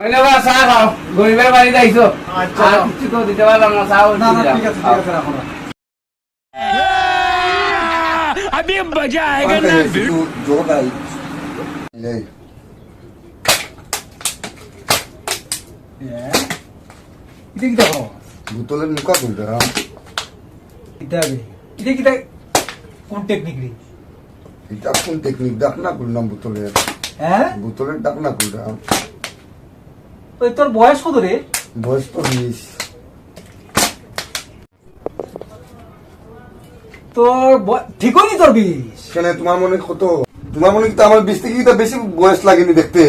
চা খাও, গরিবের বাড়িতে আইছো। আচ্ছা। আর কিছু তো দিতে পারলাম না, চাও না না ঠিক আছে রাখো না। अभी मजा आएगा ना এটা কি দেখো বোতলের মুখা কোনটা? এটা কি কোন টেকনিক রে? এটা কোন টেকনিক? ডাক না করলাম বোতলের। হ্যাঁ বোতলের ডাক না করলাম। ওই তোর বয়স কত রে? বয়স তো 20। তোর ঠিকই নি তোর 20। কেন তোমার মনে কত? তোমার মনে কি তো আমার 20 থেকে কি তো বেশি বয়স লাগেনি দেখতে?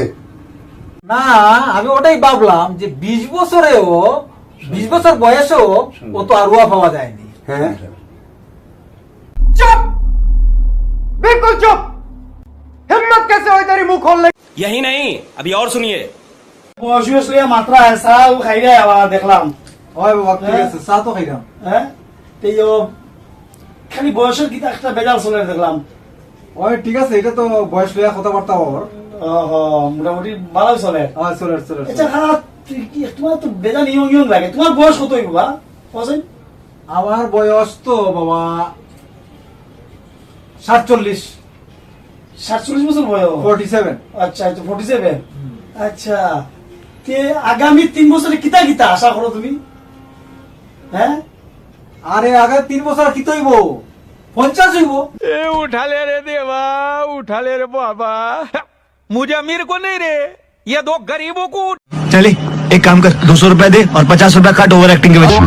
না আমি ওটাই ভাবলাম যে 20 বছরেও 20 বছর বয়সেও ও তো আরুয়া পাওয়া যায়নি। হ্যাঁ चुप, बिल्कुल चुप। हिम्मत कैसे हुई तेरी मुंह खोलने यही नहीं अभी और सुनिए বয়সীয় মাত্রা চা ও খাই রে আবার দেখলাম ওই বাবা ঠিক আছে চা তো খাইলাম। হ্যাঁ এই ও খালি বয়সের কি একটা বেজাল চলে দেখলাম। ওই ঠিক আছে এটা তো বয়স লইয়া কথাবার্তা ওর। ওহো মোটামুটি ভালো চলে। চলে চলে আচ্ছা হ্যাঁ কি তোমার তো বেজাল ইয়ং ইয়ং লাগে। তোমার বয়স কত হইব বা বলেন? আমার বয়স তো বাবা 47 47 বছর বয়স। 47। আচ্ছা তো 47। আচ্ছা তে আগামী 3 বছরে কিতা কিতা আশা করো তুমি? হ্যাঁ আরে আগে 3 বছর কি তৈব 50 হইব। ए उठा ले रे देवा, उठा ले रे बाबा। मुझे अमीर को नहीं रे, ये दो गरीबों को चले एक काम कर 200 रुपए दे और 50 रुपए काट ओवर एक्टिंग के वजह